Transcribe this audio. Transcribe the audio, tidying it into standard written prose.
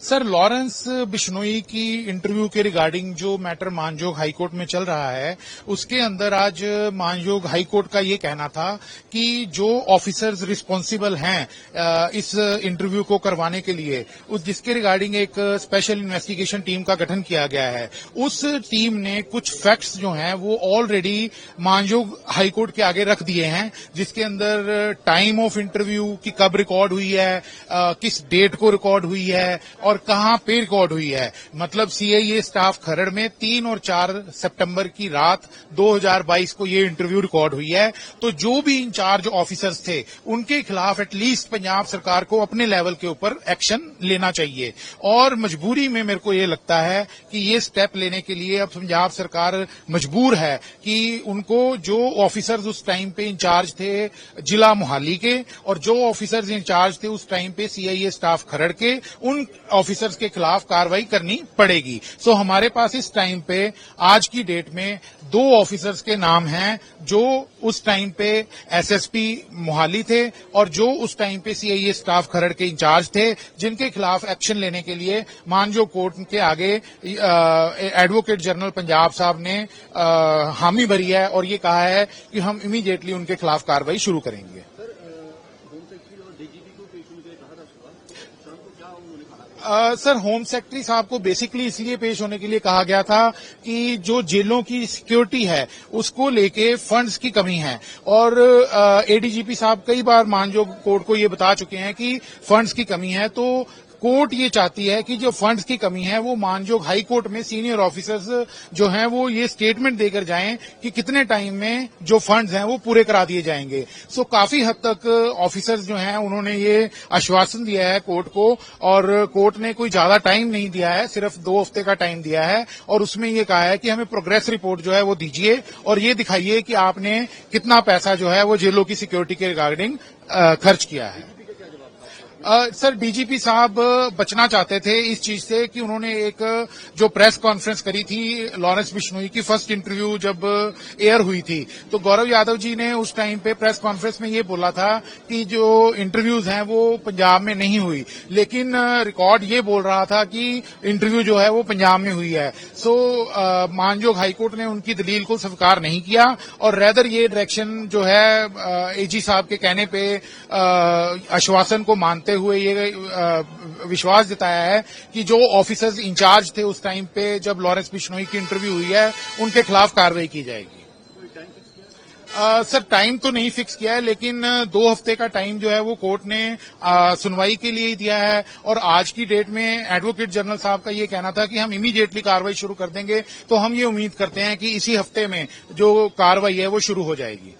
Sir, Lawrence Bishnoi की interview के regarding जो मैटर मानजोग हाईकोर्ट में चल रहा है, उसके अंदर आज मानजोग हाईकोर्ट का ये कहना था कि जो ऑफिसर्स रिस्पॉन्सिबल हैं इस इंटरव्यू को करवाने के लिए, जिसके रिगार्डिंग एक स्पेशल इन्वेस्टिगेशन टीम का गठन किया गया है, उस टीम ने कुछ फैक्ट्स जो हैं वो ऑलरेडी मानजोग हाईकोर्ट के आगे रख दिए हैं, जिसके अंदर टाइम ऑफ इंटरव्यू की कब रिकॉर्ड हुई है, किस डेट को रिकॉर्ड हुई है और कहां पे रिकॉर्ड हुई है। मतलब सीआईए स्टाफ खरड़ में 3 और 4 सितंबर की रात 2022 को ये इंटरव्यू रिकॉर्ड हुई है। तो जो भी इंचार्ज ऑफिसर्स थे उनके खिलाफ एटलीस्ट पंजाब सरकार को अपने लेवल के ऊपर एक्शन लेना चाहिए। और मजबूरी में मेरे को ये लगता है कि ये स्टेप लेने के लिए अब पंजाब सरकार मजबूर है कि उनको जो ऑफिसर्स उस टाइम पे इंचार्ज थे जिला मोहाली के और जो ऑफिसर्स इंचार्ज थे उस टाइम पे सीआईए स्टाफ खरड़ के, उन ऑफिसर्स के खिलाफ कार्रवाई करनी पड़ेगी। सो हमारे पास इस टाइम पे आज की डेट में 2 ऑफिसर्स के नाम हैं जो उस टाइम पे एसएसपी मोहाली थे और जो उस टाइम पे सीआईए स्टाफ खरड़ के इंचार्ज थे, जिनके खिलाफ एक्शन लेने के लिए मानजोग कोर्ट के आगे एडवोकेट जनरल पंजाब साहब ने हामी भरी है और ये कहा है कि हम इमीडिएटली उनके खिलाफ कार्रवाई शुरू करेंगे। सर, होम सेक्रेटरी साहब को बेसिकली इसलिए पेश होने के लिए कहा गया था कि जो जेलों की सिक्योरिटी है उसको लेके फंड्स की कमी है और एडीजीपी साहब कई बार मानजोग कोर्ट को ये बता चुके हैं कि फंड्स की कमी है। तो कोर्ट ये चाहती है कि जो फंड्स की कमी है वो मानजोग हाई कोर्ट में सीनियर ऑफिसर्स जो हैं वो ये स्टेटमेंट देकर जाएं कि कितने टाइम में जो फंड्स हैं वो पूरे करा दिए जाएंगे। सो काफी हद तक ऑफिसर्स जो हैं उन्होंने ये आश्वासन दिया है कोर्ट को और कोर्ट ने कोई ज्यादा टाइम नहीं दिया है, सिर्फ 2 हफ्ते का टाइम दिया है और उसमें ये कहा है कि हमें प्रोग्रेस रिपोर्ट जो है वो दीजिए और ये दिखाइए कि आपने कितना पैसा जो है वो जेलों की सिक्योरिटी के रिगार्डिंग खर्च किया है। सर, डीजीपी साहब बचना चाहते थे इस चीज से कि उन्होंने एक जो प्रेस कॉन्फ्रेंस करी थी लॉरेंस बिश्नोई की फर्स्ट इंटरव्यू जब एयर हुई थी, तो गौरव यादव जी ने उस टाइम पे प्रेस कॉन्फ्रेंस में ये बोला था कि जो इंटरव्यूज हैं वो पंजाब में नहीं हुई, लेकिन रिकॉर्ड ये बोल रहा था कि इंटरव्यू जो है वो पंजाब में हुई है। सो मानजोग हाईकोर्ट ने उनकी दलील को स्वीकार नहीं किया और रेदर ये डायरेक्शन जो है एजी साहब के कहने पे आश्वासन को मानते हुए ये विश्वास जताया है कि जो ऑफिसर्स इंचार्ज थे उस टाइम पे जब लॉरेंस बिश्नोई की इंटरव्यू हुई है उनके खिलाफ कार्रवाई की जाएगी। सर, टाइम तो नहीं फिक्स किया है, लेकिन 2 हफ्ते का टाइम जो है वो कोर्ट ने सुनवाई के लिए दिया है और आज की डेट में एडवोकेट जनरल साहब का ये कहना था कि हम इमीडिएटली कार्रवाई शुरू कर देंगे। तो हम ये उम्मीद करते हैं कि इसी हफ्ते में जो कार्रवाई है वो शुरू हो जाएगी।